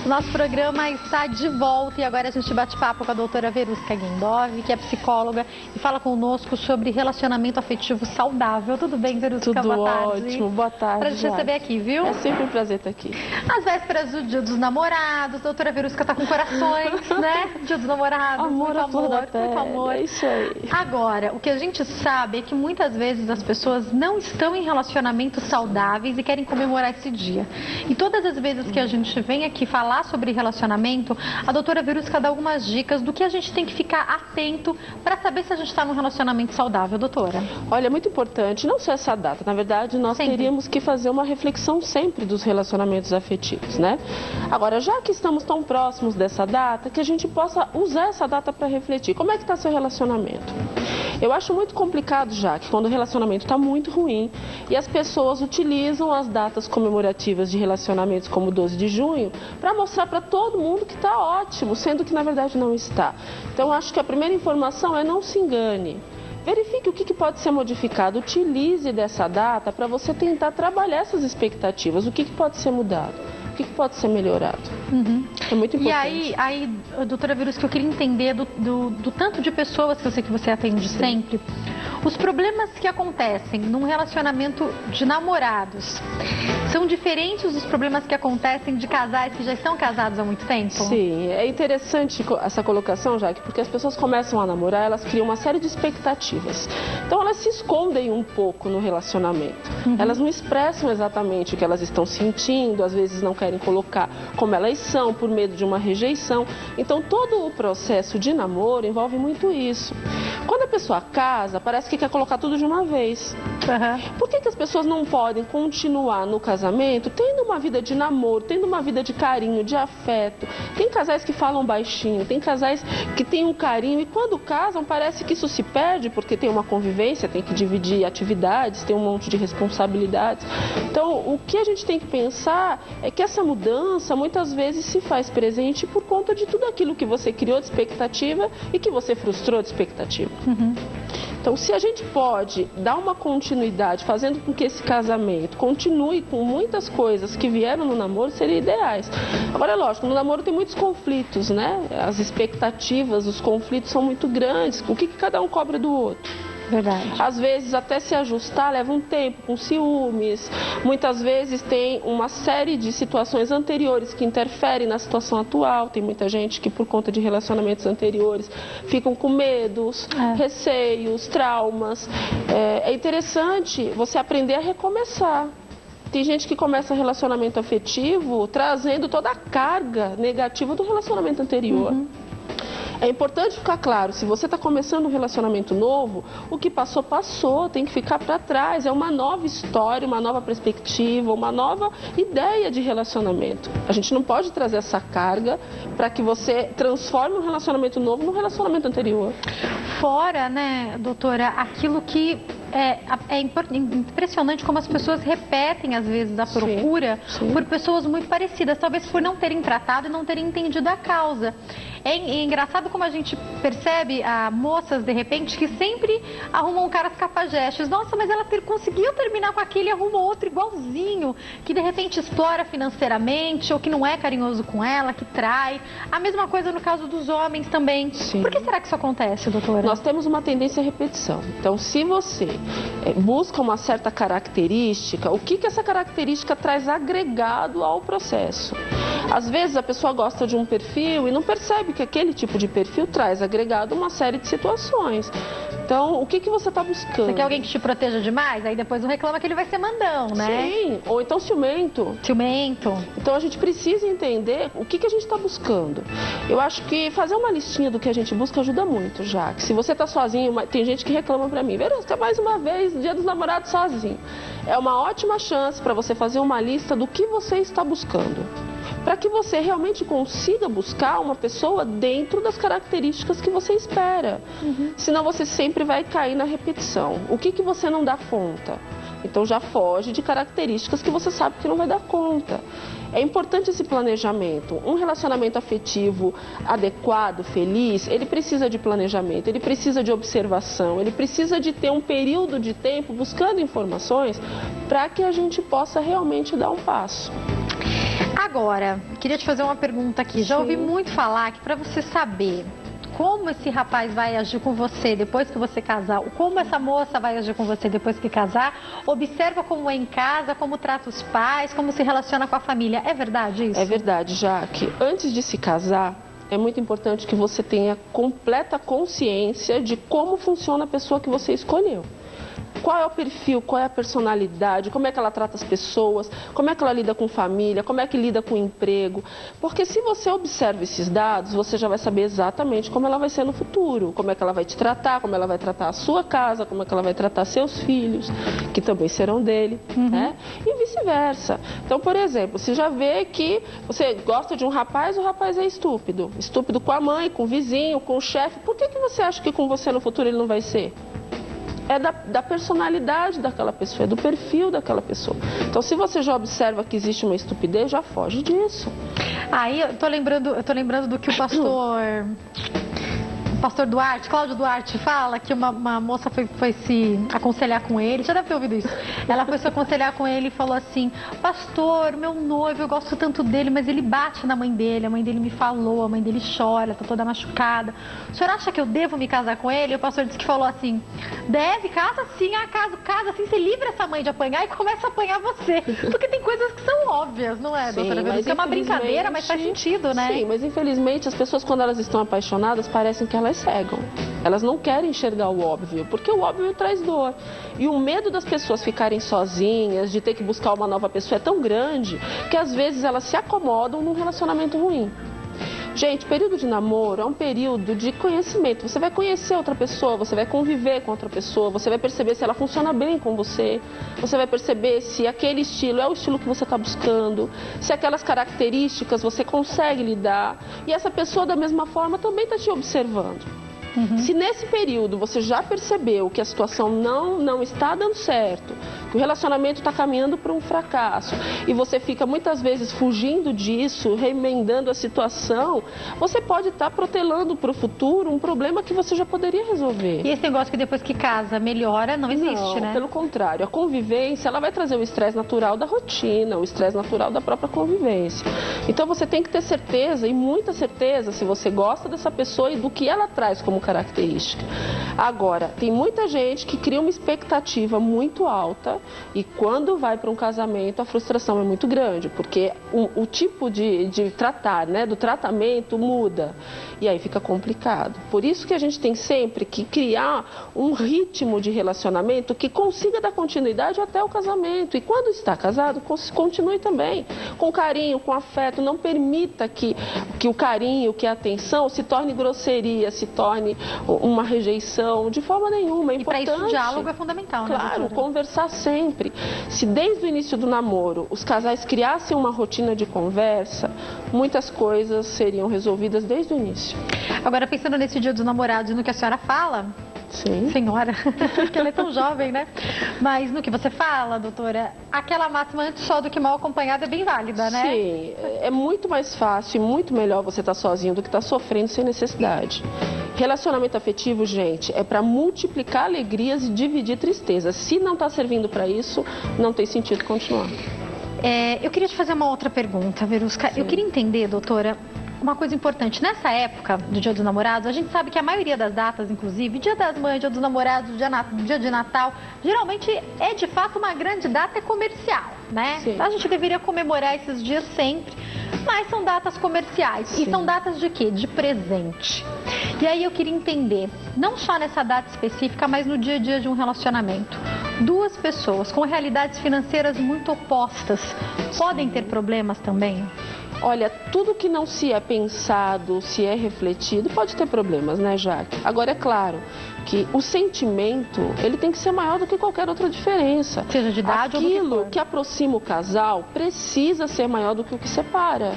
Nosso programa está de volta e agora a gente bate papo com a doutora Verusca Guendov, que é psicóloga e fala conosco sobre relacionamento afetivo saudável. Tudo bem, Verusca? Tudo boa tarde. ótimo, boa tarde. Prazer te receber aqui, viu? É sempre um prazer estar aqui. Às vésperas do Dia dos Namorados, a doutora Verusca está com corações, né? Dia dos Namorados, amor, muito amor, muito amor. É isso aí. Agora, o que a gente sabe é que muitas vezes as pessoas não estão em relacionamentos saudáveis e querem comemorar esse dia. E todas as vezes que a gente vem aqui falar sobre relacionamento, a doutora Verusca dá algumas dicas do que a gente tem que ficar atento para saber se a gente está num relacionamento saudável, doutora. Olha, é muito importante, não só essa data, na verdade nós teríamos que fazer uma reflexão sempre dos relacionamentos afetivos, né? Agora, já que estamos tão próximos dessa data, que a gente possa usar essa data para refletir. Como é que está seu relacionamento? Eu acho muito complicado já que quando o relacionamento está muito ruim e as pessoas utilizam as datas comemorativas de relacionamentos como 12 de junho para mostrar para todo mundo que está ótimo, sendo que na verdade não está. Então acho que a primeira informação é não se engane. Verifique o que pode ser modificado, utilize dessa data para você tentar trabalhar essas expectativas, o que pode ser mudado, o que pode ser melhorado. É muito importante. E aí, doutora Verusca, eu queria entender do tanto de pessoas que eu sei que você atende sempre, os problemas que acontecem num relacionamento de namorados são diferentes dos problemas que acontecem de casais que já estão casados há muito tempo? Sim, é interessante essa colocação, Jaque, porque as pessoas começam a namorar, elas criam uma série de expectativas. Então elas se escondem um pouco no relacionamento. Elas não expressam exatamente o que elas estão sentindo, às vezes não querem colocar como elas são, por medo de uma rejeição. Então todo o processo de namoro envolve muito isso. Quando a pessoa casa, parece que quer colocar tudo de uma vez. Por que as pessoas não podem continuar no casamento tendo uma vida de namoro, tendo uma vida de carinho, de afeto? Tem casais que falam baixinho, tem casais que têm um carinho e quando casam parece que isso se perde porque tem uma convivência, tem que dividir atividades, tem um monte de responsabilidades. Então o que a gente tem que pensar é que essa mudança muitas vezes se faz presente por conta de tudo aquilo que você criou de expectativa e que você frustrou de expectativa. Então, se a gente pode dar uma continuidade, fazendo com que esse casamento continue com muitas coisas que vieram no namoro, seria ideais. Agora, é lógico, no namoro tem muitos conflitos, né? As expectativas, os conflitos são muito grandes. O que cada um cobra do outro? Verdade. Às vezes, até se ajustar, leva um tempo, com ciúmes. Muitas vezes tem uma série de situações anteriores que interferem na situação atual. Tem muita gente que, por conta de relacionamentos anteriores, ficam com medos, receios, traumas. É interessante você aprender a recomeçar. Tem gente que começa relacionamento afetivo trazendo toda a carga negativa do relacionamento anterior. É importante ficar claro, se você está começando um relacionamento novo, o que passou, passou, tem que ficar para trás. É uma nova história, uma nova perspectiva, uma nova ideia de relacionamento. A gente não pode trazer essa carga para que você transforme um relacionamento novo num relacionamento anterior. Fora, né, doutora, aquilo que é impressionante como as pessoas repetem, às vezes, a procura por pessoas muito parecidas, talvez por não terem tratado e não terem entendido a causa. É engraçado como a gente percebe moças, de repente, que sempre arrumam caras cafajestes. Nossa, mas ela conseguiu terminar com aquele e arruma outro igualzinho, que de repente explora financeiramente, ou que não é carinhoso com ela, que trai. A mesma coisa no caso dos homens também. Por que será que isso acontece, doutora? Nós temos uma tendência à repetição. Então, se você busca uma certa característica, o que essa característica traz agregado ao processo? Às vezes a pessoa gosta de um perfil e não percebe que aquele tipo de perfil traz agregado uma série de situações. Então, o que você está buscando? Você quer alguém que te proteja demais? Aí depois não reclama que ele vai ser mandão, né? Sim, ou então ciumento. Ciumento. Então a gente precisa entender o que a gente está buscando. Eu acho que fazer uma listinha do que a gente busca ajuda muito, já. Se você está sozinho, tem gente que reclama pra mim, Verusca, mais uma vez, Dia dos Namorados sozinho. É uma ótima chance para você fazer uma lista do que você está buscando, para que você realmente consiga buscar uma pessoa dentro das características que você espera. Senão você sempre vai cair na repetição. O que você não dá conta? Então já foge de características que você sabe que não vai dar conta. É importante esse planejamento. Um relacionamento afetivo adequado, feliz, ele precisa de planejamento, ele precisa de observação, ele precisa de ter um período de tempo buscando informações para que a gente possa realmente dar um passo. Agora, queria te fazer uma pergunta aqui. Já ouvi muito falar que para você saber como esse rapaz vai agir com você depois que você casar, ou como essa moça vai agir com você depois que casar, observa como é em casa, como trata os pais, como se relaciona com a família. É verdade isso? É verdade, Jaque. Antes de se casar, é muito importante que você tenha completa consciência de como funciona a pessoa que você escolheu. Qual é o perfil, qual é a personalidade, como é que ela trata as pessoas, como é que ela lida com família, como é que lida com emprego. Porque se você observa esses dados, você já vai saber exatamente como ela vai ser no futuro, como é que ela vai te tratar, como ela vai tratar a sua casa, como é que ela vai tratar seus filhos, que também serão dele, né? E vice-versa. Então, por exemplo, você já vê que você gosta de um rapaz, o rapaz é estúpido. Estúpido com a mãe, com o vizinho, com o chefe. Por que você acha que com você no futuro ele não vai ser? É da personalidade daquela pessoa, é do perfil daquela pessoa. Então, se você já observa que existe uma estupidez, já foge disso. Aí eu tô lembrando do que o pastor Duarte, Cláudio Duarte, fala que uma moça foi se aconselhar com ele, já deve ter ouvido isso. Ela foi se aconselhar com ele e falou assim: pastor, meu noivo, eu gosto tanto dele, mas ele bate na mãe dele, a mãe dele me falou, a mãe dele chora, tá toda machucada. O senhor acha que eu devo me casar com ele? E o pastor disse que falou assim: deve, casa sim, casa sim, você livra essa mãe de apanhar e começa a apanhar você. Porque tem coisas que são óbvias, não é, doutora Verônica? Isso é uma brincadeira, mas faz sentido, né? Sim, mas infelizmente as pessoas, quando elas estão apaixonadas, parecem que elas cegam. Elas não querem enxergar o óbvio, porque o óbvio traz dor. E o medo das pessoas ficarem sozinhas, de ter que buscar uma nova pessoa é tão grande que às vezes elas se acomodam num relacionamento ruim. Gente, período de namoro é um período de conhecimento. Você vai conhecer outra pessoa, você vai conviver com outra pessoa, você vai perceber se ela funciona bem com você, você vai perceber se aquele estilo é o estilo que você está buscando, se aquelas características você consegue lidar. E essa pessoa, da mesma forma, também está te observando. Se nesse período você já percebeu que a situação não está dando certo, que o relacionamento está caminhando para um fracasso e você fica muitas vezes fugindo disso, remendando a situação, você pode estar protelando para o futuro um problema que você já poderia resolver. E esse negócio que depois que casa melhora não existe, né? Pelo contrário, a convivência ela vai trazer o estresse natural da rotina, o estresse natural da própria convivência. Então você tem que ter certeza, e muita certeza, se você gosta dessa pessoa e do que ela traz como característica. Agora, tem muita gente que cria uma expectativa muito alta e quando vai para um casamento a frustração é muito grande, porque o tipo de tratar, né, do tratamento muda e aí fica complicado. Por isso que a gente tem sempre que criar um ritmo de relacionamento que consiga dar continuidade até o casamento. E quando está casado, continue também com carinho, com afeto. Não permita que o carinho, que a atenção se torne grosseria, se torne uma rejeição, de forma nenhuma. É importante. E para isso o diálogo é fundamental, né, claro, doutora? conversar sempre. Se desde o início do namoro os casais criassem uma rotina de conversa, muitas coisas seriam resolvidas desde o início. Agora, pensando nesse Dia dos Namorados e no que a senhora fala... Sim. Senhora, porque ela é tão jovem, né? Mas no que você fala, doutora, aquela máxima antes só do que mal acompanhado é bem válida, né? Sim, é muito mais fácil e muito melhor você estar sozinho do que estar sofrendo sem necessidade. Relacionamento afetivo, gente, é para multiplicar alegrias e dividir tristezas. Se não está servindo para isso, não tem sentido continuar. Eu queria te fazer uma outra pergunta, Verusca. Eu queria entender, doutora, uma coisa importante. Nessa época do Dia dos Namorados, a gente sabe que a maioria das datas, inclusive, Dia das Mães, Dia dos Namorados, Dia de Natal, geralmente é de fato uma grande data comercial, né? Sim. A gente deveria comemorar esses dias sempre, mas são datas comerciais. Sim. E são datas de quê? De presente. E aí eu queria entender, não só nessa data específica, mas no dia a dia de um relacionamento. Duas pessoas com realidades financeiras muito opostas podem ter problemas também? Olha, tudo que não se é pensado, se é refletido, pode ter problemas, né, Jaque? Agora, é claro que o sentimento, ele tem que ser maior do que qualquer outra diferença. Seja de idade ou do que for. Aquilo que aproxima o casal precisa ser maior do que o que separa.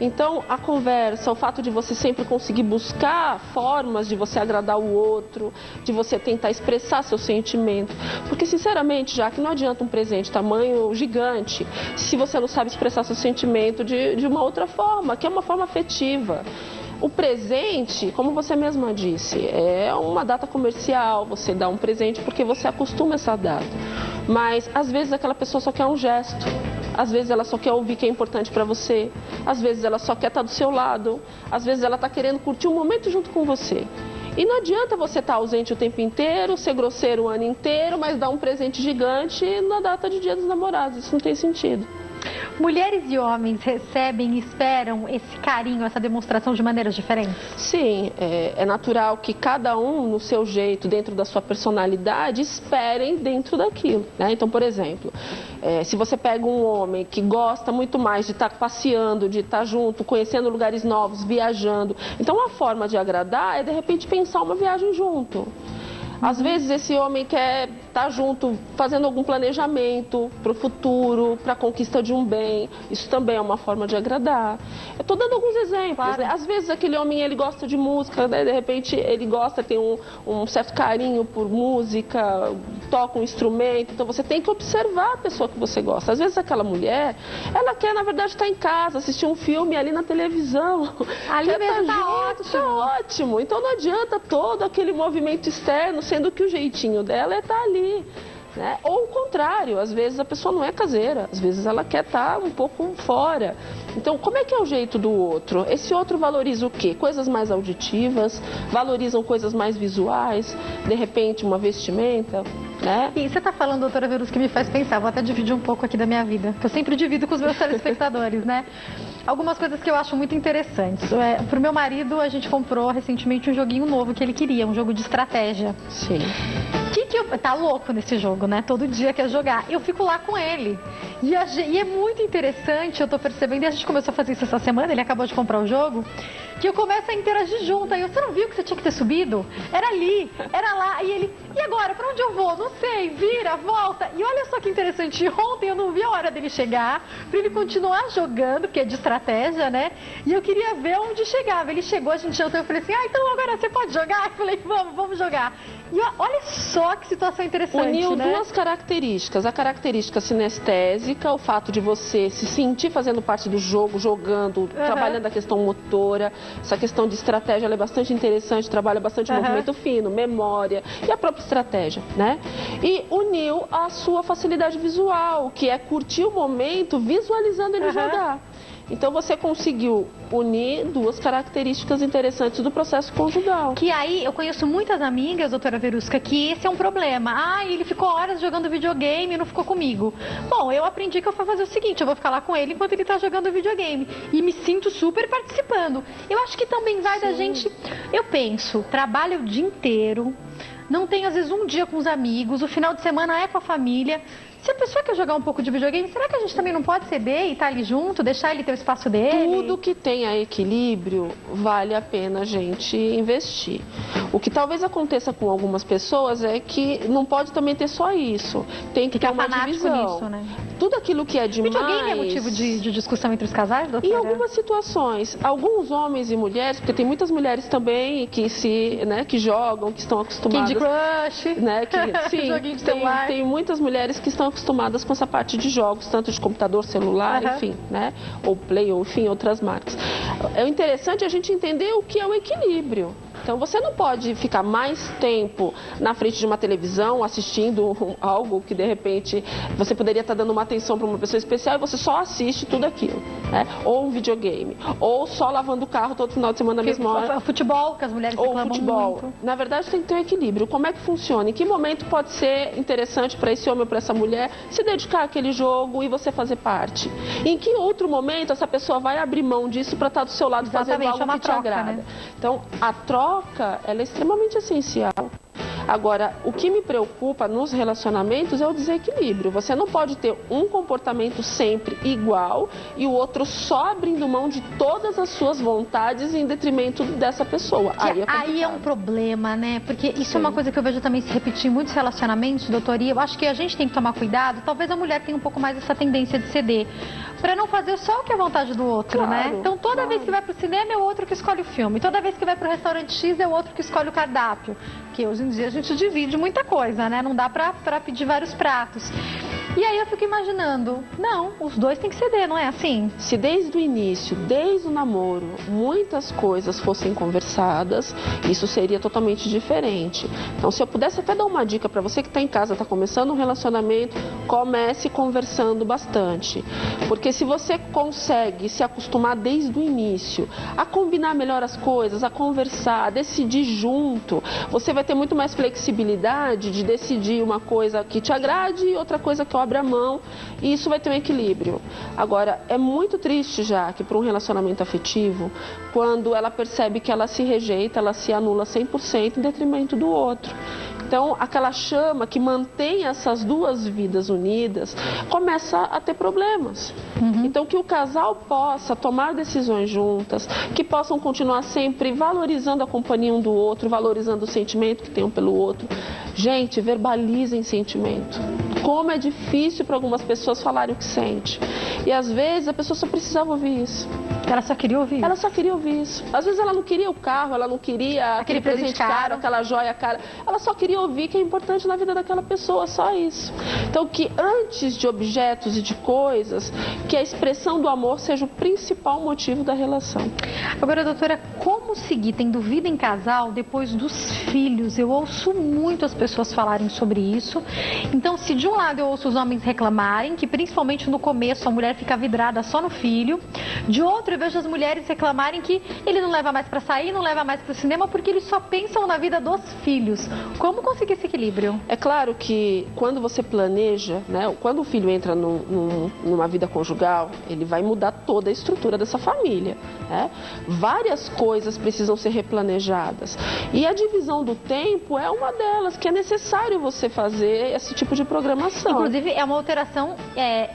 Então, a conversa, o fato de você sempre conseguir buscar formas de você agradar o outro, de você tentar expressar seu sentimento. Porque, sinceramente, já que não adianta um presente tamanho gigante, se você não sabe expressar seu sentimento de uma outra forma, que é uma forma afetiva. O presente, como você mesma disse, é uma data comercial, você dá um presente porque você acostuma essa data. Mas, às vezes, aquela pessoa só quer um gesto. Às vezes ela só quer ouvir que é importante para você. Às vezes ela só quer estar do seu lado. Às vezes ela está querendo curtir um momento junto com você. E não adianta você estar ausente o tempo inteiro, ser grosseiro o ano inteiro, mas dar um presente gigante na data de Dia dos Namorados. Isso não tem sentido. Mulheres e homens recebem e esperam esse carinho, essa demonstração de maneiras diferentes? Sim, é natural que cada um, no seu jeito, dentro da sua personalidade, esperem dentro daquilo, né? Então, por exemplo, se você pega um homem que gosta muito mais de estar passeando, de estar junto, conhecendo lugares novos, viajando, então a forma de agradar é, de repente, pensar uma viagem junto. Às vezes esse homem quer estar junto, fazendo algum planejamento para o futuro, para a conquista de um bem. Isso também é uma forma de agradar. Eu estou dando alguns exemplos. Claro. Às vezes aquele homem ele gosta de música, né? De repente ele gosta, tem um certo carinho por música, toca um instrumento. Então você tem que observar a pessoa que você gosta. Às vezes aquela mulher, ela quer na verdade estar em casa, assistir um filme ali na televisão. Ali mesmo tá ótimo. Tá ótimo. Então não adianta todo aquele movimento externo, sendo que o jeitinho dela é estar ali, né? Ou o contrário, às vezes a pessoa não é caseira, às vezes ela quer estar um pouco fora. Então, como é que é o jeito do outro? Esse outro valoriza o quê? Coisas mais auditivas, valorizam coisas mais visuais, de repente uma vestimenta, né? E você está falando, doutora Verus, que me faz pensar, vou até dividir um pouco aqui da minha vida, que eu sempre divido com os meus telespectadores, né? Algumas coisas que eu acho muito interessantes. Pro meu marido, a gente comprou recentemente um joguinho novo que ele queria, um jogo de estratégia. Sim. Tá louco nesse jogo, né? Todo dia quer jogar. Eu fico lá com ele. E é muito interessante, eu tô percebendo, e a gente começou a fazer isso essa semana, ele acabou de comprar o jogo, que eu começo a interagir junto. Aí você não viu que você tinha que ter subido? Era ali, era lá. E ele, e agora? Pra onde eu vou? Não sei. Vira, volta. E olha só que interessante, ontem eu não vi a hora dele chegar, pra ele continuar jogando, porque é de estratégia, né? E eu queria ver onde chegava. Ele chegou, a gente jantou, eu falei assim, então agora você pode jogar? Eu falei, vamos jogar. E olha só que situação interessante, uniu, né? Duas características. A característica sinestésica, o fato de você se sentir fazendo parte do jogo, jogando, trabalhando a questão motora. Essa questão de estratégia ela é bastante interessante, trabalha bastante movimento fino, memória e a própria estratégia, né? E uniu a sua facilidade visual, que é curtir o momento visualizando ele jogar. Então você conseguiu unir duas características interessantes do processo conjugal. Que aí eu conheço muitas amigas, doutora Verusca, que esse é um problema. Ele ficou horas jogando videogame e não ficou comigo. Bom, eu aprendi que eu vou fazer o seguinte, eu vou ficar lá com ele enquanto ele está jogando videogame. E me sinto super participando. Eu acho que também vai da gente... Eu penso, trabalho o dia inteiro, não tenho às vezes um dia com os amigos, o final de semana é com a família. Se a pessoa quer jogar um pouco de videogame, será que a gente também não pode ceder e estar ali junto, deixar ele ter o espaço dele? Tudo que tenha equilíbrio, vale a pena a gente investir. O que talvez aconteça com algumas pessoas é que não pode também ter só isso. Tem que ter uma divisão. Nisso, né? Tudo aquilo que é demais... Videogame é motivo de discussão entre os casais, doutora? Em algumas situações. Alguns homens e mulheres, porque tem muitas mulheres também que jogam, que estão acostumadas... Candy Crush. Né, sim, joguinho de celular. Tem muitas mulheres que estão acostumadas com essa parte de jogos, tanto de computador, celular, enfim, né? Ou Play, ou enfim, outras marcas. É interessante a gente entender o que é o equilíbrio. Então você não pode ficar mais tempo na frente de uma televisão assistindo algo que de repente você poderia estar dando uma atenção para uma pessoa especial e você só assiste tudo aquilo, né? Ou um videogame, ou só lavando o carro todo final de semana na mesma hora. Futebol, que as mulheres reclamam muito. Na verdade tem que ter um equilíbrio. Como é que funciona? Em que momento pode ser interessante para esse homem ou para essa mulher se dedicar àquele jogo e você fazer parte? Em que outro momento essa pessoa vai abrir mão disso para estar do seu lado fazendo algo que te agrada? Né? Então a troca ela é extremamente essencial. Agora, o que me preocupa nos relacionamentos é o desequilíbrio. Você não pode ter um comportamento sempre igual e o outro só abrindo mão de todas as suas vontades em detrimento dessa pessoa. Aí é um problema, né? Porque isso é uma coisa que eu vejo também se repetir em muitos relacionamentos, doutora, e eu acho que a gente tem que tomar cuidado. Talvez a mulher tenha um pouco mais essa tendência de ceder, para não fazer só o que é vontade do outro, né? Então toda vez que vai pro cinema é o outro que escolhe o filme. Toda vez que vai pro restaurante X é o outro que escolhe o cardápio. Porque hoje em dia a gente divide muita coisa, né? Não dá pra pedir vários pratos. E aí eu fico imaginando, não, os dois têm que ceder, não é assim? Se desde o início, desde o namoro, muitas coisas fossem conversadas, isso seria totalmente diferente. Então, se eu pudesse até dar uma dica para você que está em casa, está começando um relacionamento, comece conversando bastante. Porque se você consegue se acostumar desde o início a combinar melhor as coisas, a conversar, a decidir junto, você vai ter muito mais flexibilidade de decidir uma coisa que te agrade e outra coisa que eu abra a mão, e isso vai ter um equilíbrio. Agora, é muito triste, já que para um relacionamento afetivo, quando ela percebe que ela se rejeita, ela se anula 100% em detrimento do outro. Então, aquela chama que mantém essas duas vidas unidas começa a ter problemas. Então, que o casal possa tomar decisões juntas, que possam continuar sempre valorizando a companhia um do outro, valorizando o sentimento que tem um pelo outro. Gente, verbalizem sentimento. Como é difícil para algumas pessoas falarem o que sente. E às vezes a pessoa só precisava ouvir isso. Ela só queria ouvir. Ela só queria ouvir isso. Às vezes ela não queria o carro, ela não queria aquele presente caro, aquela joia cara. Ela só queria ouvir que é importante na vida daquela pessoa, só isso. Então, que antes de objetos e de coisas, que a expressão do amor seja o principal motivo da relação. Agora, doutora, como seguir tendo vida em casal depois dos filhos? Eu ouço muito as pessoas falarem sobre isso. Então, se de um lado eu ouço os homens reclamarem, que principalmente no começo a mulher fica vidrada só no filho, de outro eu vejo as mulheres reclamarem que ele não leva mais para sair, não leva mais para o cinema, porque eles só pensam na vida dos filhos. Como conseguir esse equilíbrio? É claro que quando você planeja, né, quando o filho entra numa vida conjugal, ele vai mudar toda a estrutura dessa família, né? Várias coisas precisam ser replanejadas. E a divisão do tempo é uma delas, que é necessário você fazer esse tipo de programação. Inclusive, é uma alteração, é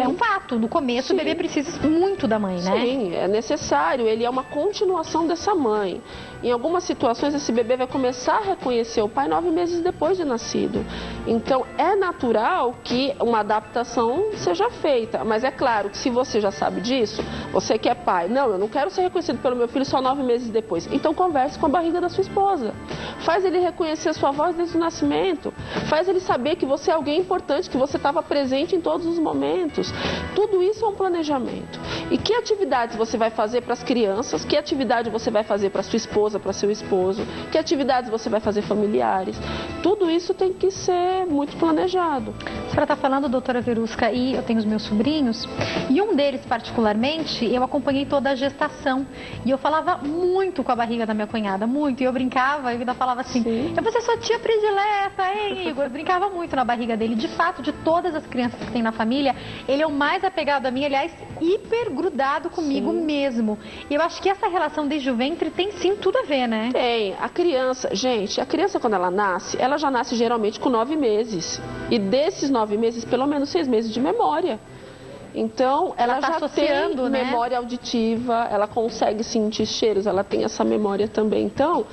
um fato. No começo, Sim. o bebê precisa muito da mãe, né? Sim, é necessário. Ele é uma continuação dessa mãe. Em algumas situações, esse bebê vai começar a reconhecer o pai 9 meses depois de nascido. Então, é natural que uma adaptação seja feita. Mas é claro que se você já sabe disso, você que é pai, não, eu não quero ser reconhecido pelo meu filho só 9 meses depois. Então, converse com a barriga da sua esposa. Faz ele reconhecer a sua voz desde o nascimento. Faz ele saber que você é alguém importante, que você estava presente em todos os momentos. Tudo isso é um planejamento. E que atividades você vai fazer para as crianças? Que atividade você vai fazer para sua esposa, para seu esposo? Que atividades você vai fazer familiares? Tudo isso tem que ser muito planejado. A senhora está falando, doutora Verusca, e eu tenho os meus sobrinhos, e um deles particularmente, eu acompanhei toda a gestação, e eu falava muito com a barriga da minha cunhada, muito, e eu brincava, eu ainda falava assim, eu vou ser sua tia predileta, hein, Igor? Eu brincava muito na barriga dele. De fato, de todas as crianças que tem na família, ele é o mais apegado a mim, aliás, hiper grudado comigo mesmo. E eu acho que essa relação desde o ventre tem sim tudo a ver, né? Tem. A criança, gente, a criança quando ela nasce, ela já nasce geralmente com 9 meses. E desses 9 meses, pelo menos 6 meses de memória. Então, ela tá já tem memória auditiva, ela consegue sentir cheiros, ela tem essa memória também. Então,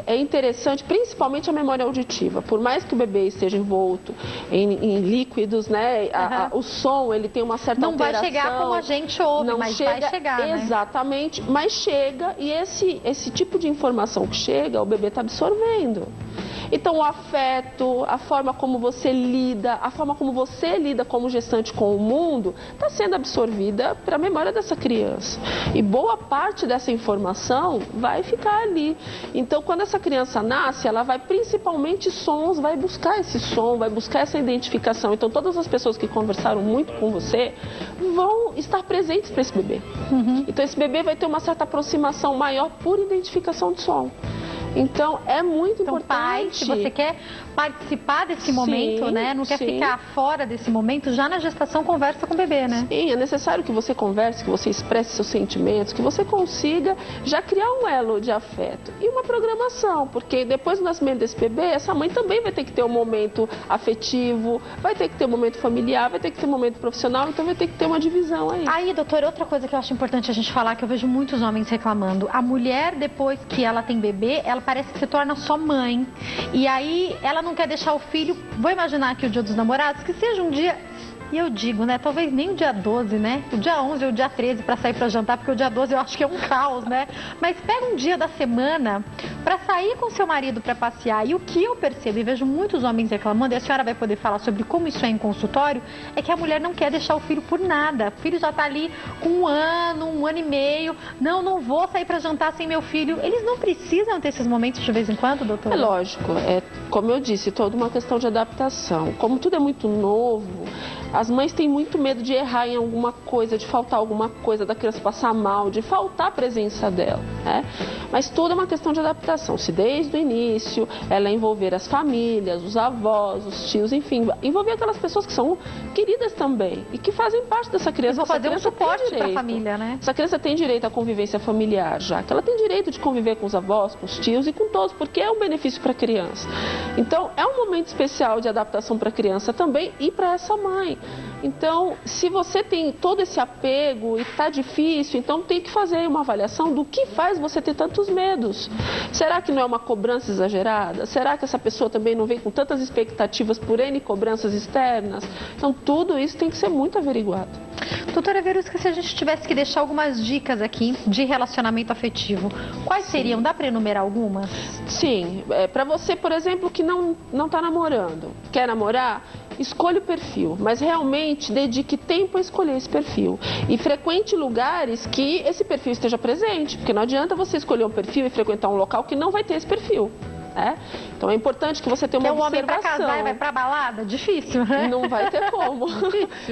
é interessante, principalmente a memória auditiva. Por mais que o bebê esteja envolto em líquidos, né, o som, ele tem uma certa alteração. Não vai chegar como a gente ouve, mas vai chegar, né? Exatamente, mas chega, e esse tipo de informação que chega, o bebê está absorvendo. Então, o afeto, a forma como você lida, a forma como você lida como gestante com o mundo, está sendo absorvida para a memória dessa criança. E boa parte dessa informação vai ficar ali. Então, quando essa criança nasce, ela vai principalmente sons, vai buscar esse som, vai buscar essa identificação. Então, todas as pessoas que conversaram muito com você vão estar presentes para esse bebê. Então, esse bebê vai ter uma certa aproximação maior por identificação de som. Então, é muito importante. Pai, se você quer participar desse momento, né? Não quer ficar fora desse momento, já na gestação conversa com o bebê, né? Sim, é necessário que você converse, que você expresse seus sentimentos, que você consiga já criar um elo de afeto. E uma programação, porque depois do nascimento desse bebê, essa mãe também vai ter que ter um momento afetivo, vai ter que ter um momento familiar, vai ter que ter um momento profissional, então vai ter que ter uma divisão aí. Aí, doutora, outra coisa que eu acho importante a gente falar, que eu vejo muitos homens reclamando. A mulher, depois que ela tem bebê, ela parece que se torna só mãe. E aí, ela não quer deixar o filho, vou imaginar aqui o Dia dos Namorados, que seja um dia E eu digo, né, talvez nem o dia 12, né, o dia 11 ou o dia 13 para sair para jantar, porque o dia 12 eu acho que é um caos, né, mas pega um dia da semana para sair com seu marido para passear. E o que eu percebo e vejo muitos homens reclamando, e a senhora vai poder falar sobre como isso é em consultório, é que a mulher não quer deixar o filho por nada. O filho já está ali com um ano e meio, não vou sair para jantar sem meu filho. Eles não precisam ter esses momentos de vez em quando, doutora? É lógico, como eu disse, toda uma questão de adaptação. Como tudo é muito novo, as mães têm muito medo de errar em alguma coisa, de faltar alguma coisa, da criança passar mal, de faltar a presença dela, né? Mas tudo é uma questão de adaptação. Se desde o início ela envolver as famílias, os avós, os tios, enfim, envolver aquelas pessoas que são queridas também e que fazem parte dessa criança. Vou fazer um suporte para a família, né? Essa criança tem direito à convivência familiar, já que ela tem direito de conviver com os avós, com os tios e com todos, porque é um benefício para a criança. Então, é um momento especial de adaptação para a criança também e para essa mãe. Então, se você tem todo esse apego e está difícil, então tem que fazer uma avaliação do que faz você ter tantos medos. Será que não é uma cobrança exagerada? Será que essa pessoa também não vem com tantas expectativas por N cobranças externas? Então, tudo isso tem que ser muito averiguado. Doutora Verusca, se a gente tivesse que deixar algumas dicas aqui de relacionamento afetivo, quais seriam? Dá para enumerar algumas? Sim. Para você, por exemplo, que não está namorando, quer namorar, escolha o perfil, mas realmente dedique tempo a escolher esse perfil. E frequente lugares que esse perfil esteja presente, porque não adianta você escolher um perfil e frequentar um local que não vai ter esse perfil. Então é importante que você tenha uma observação. Porque o homem para casar e vai para balada? Difícil, né? Não vai ter como.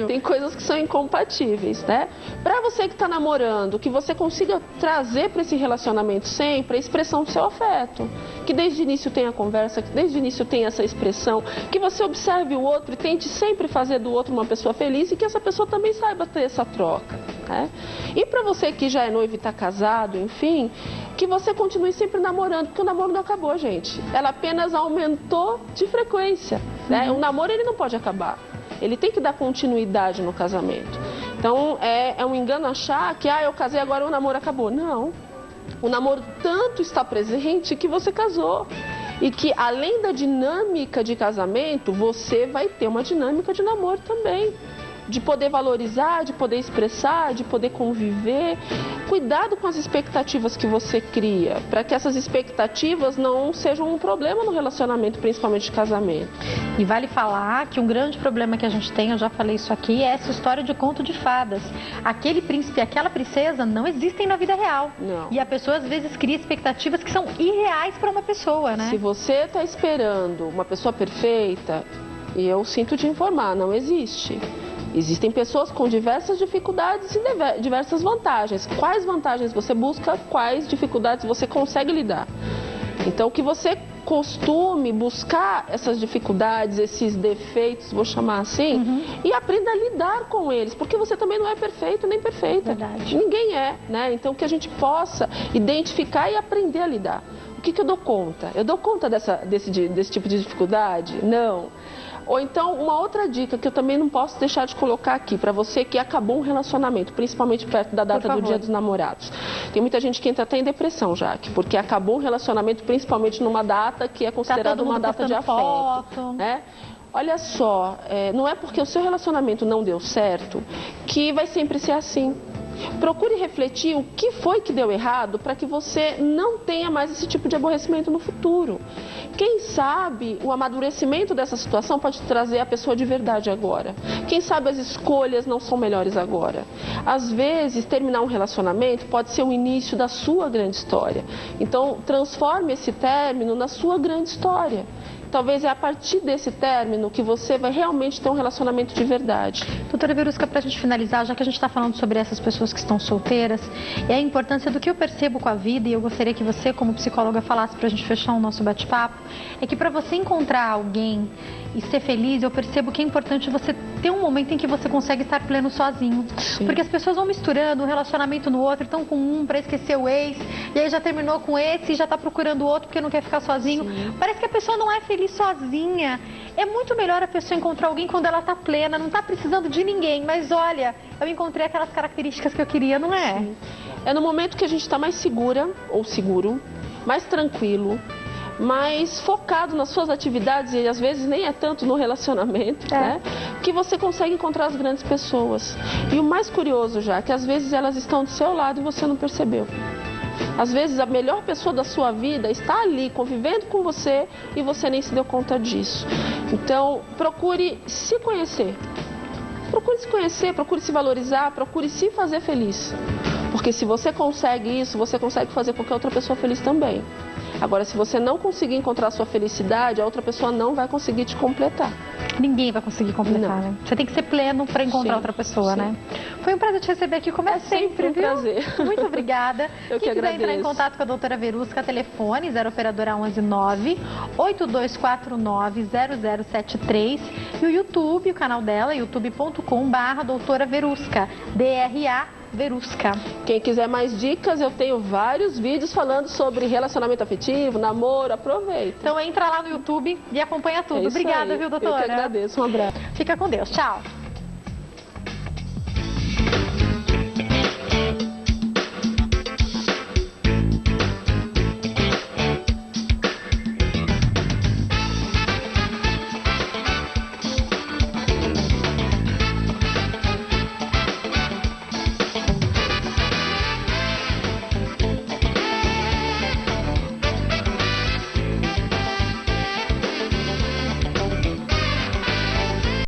Tem coisas que são incompatíveis, né? Para você que está namorando, que você consiga trazer para esse relacionamento sempre a expressão do seu afeto. Que desde o início tenha conversa, que desde o início tenha essa expressão, que você observe o outro e tente sempre fazer do outro uma pessoa feliz e que essa pessoa também saiba ter essa troca, né? E para você que já é noivo e está casado, enfim, que você continue sempre namorando, porque o namoro não acabou, gente. Ela apenas aumentou de frequência, né? O namoro, ele não pode acabar. Ele tem que dar continuidade no casamento. Então, é um engano achar que, eu casei, agora o namoro acabou. Não. O namoro tanto está presente que você casou. E que, além da dinâmica de casamento, você vai ter uma dinâmica de namoro também. De poder valorizar, de poder expressar, de poder conviver. Cuidado com as expectativas que você cria, para que essas expectativas não sejam um problema no relacionamento, principalmente de casamento. E vale falar que um grande problema que a gente tem, eu já falei isso aqui, é essa história de conto de fadas. Aquele príncipe e aquela princesa não existem na vida real. Não. E a pessoa às vezes cria expectativas que são irreais para uma pessoa, né? Se você está esperando uma pessoa perfeita, e eu sinto te informar, não existe. Existem pessoas com diversas dificuldades e diversas vantagens. Quais vantagens você busca, quais dificuldades você consegue lidar. Então, que você costume buscar essas dificuldades, esses defeitos, vou chamar assim, e aprenda a lidar com eles, porque você também não é perfeito nem perfeita. Verdade. Ninguém é, né? Então, que a gente possa identificar e aprender a lidar. O que eu dou conta? Eu dou conta desse tipo de dificuldade? Não. Ou então, uma outra dica que eu também não posso deixar de colocar aqui, para você que acabou um relacionamento, principalmente perto da data do Dia dos Namorados. Tem muita gente que entra até em depressão, Jaque, porque acabou um relacionamento, principalmente numa data que é considerada uma data de afeto, né? Olha só, não é porque o seu relacionamento não deu certo que vai sempre ser assim. Procure refletir o que foi que deu errado para que você não tenha mais esse tipo de aborrecimento no futuro. Quem sabe o amadurecimento dessa situação pode trazer a pessoa de verdade agora. Quem sabe as escolhas não são melhores agora. Às vezes, terminar um relacionamento pode ser o início da sua grande história. Então, transforme esse término na sua grande história. Talvez é a partir desse término que você vai realmente ter um relacionamento de verdade. Doutora Verusca, para a gente finalizar, já que a gente está falando sobre essas pessoas que estão solteiras, é a importância do que eu percebo com a vida, e eu gostaria que você, como psicóloga, falasse para a gente fechar o nosso bate-papo, é que para você encontrar alguém e ser feliz, eu percebo que é importante você ter um momento em que você consegue estar pleno sozinho. Sim. Porque as pessoas vão misturando um relacionamento no outro, estão com um para esquecer o ex, e aí já terminou com esse e já está procurando o outro porque não quer ficar sozinho. Sim. Parece que a pessoa não é feliz sozinha. É muito melhor a pessoa encontrar alguém quando ela está plena, não está precisando de ninguém, mas olha, eu encontrei aquelas características que eu queria, não é? Sim. É no momento que a gente está mais segura ou seguro, mais tranquilo, mais focado nas suas atividades e às vezes nem é tanto no relacionamento, né? Que você consegue encontrar as grandes pessoas. E o mais curioso, já, é que às vezes elas estão do seu lado e você não percebeu. Às vezes a melhor pessoa da sua vida está ali convivendo com você e você nem se deu conta disso. Então, procure se conhecer. Procure se conhecer, procure se valorizar, procure se fazer feliz. Porque se você consegue isso, você consegue fazer qualquer outra pessoa feliz também. Agora, se você não conseguir encontrar a sua felicidade, a outra pessoa não vai conseguir te completar. Ninguém vai conseguir completar, né? Você tem que ser pleno para encontrar outra pessoa, né? Foi um prazer te receber aqui, como é sempre, um viu? prazer. Muito obrigada. Eu que Quem quiser agradeço. entrar em contato com a doutora Verusca, telefone 0 operadora 119 8249 0073 e o YouTube, o canal dela, youtube.com/doutora Verusca, DRA Verusca. Quem quiser mais dicas, eu tenho vários vídeos falando sobre relacionamento afetivo, namoro, aproveita. Então entra lá no YouTube e acompanha tudo. É isso Obrigada, aí. viu, doutora? Eu que agradeço. Um abraço. Fica com Deus. Tchau.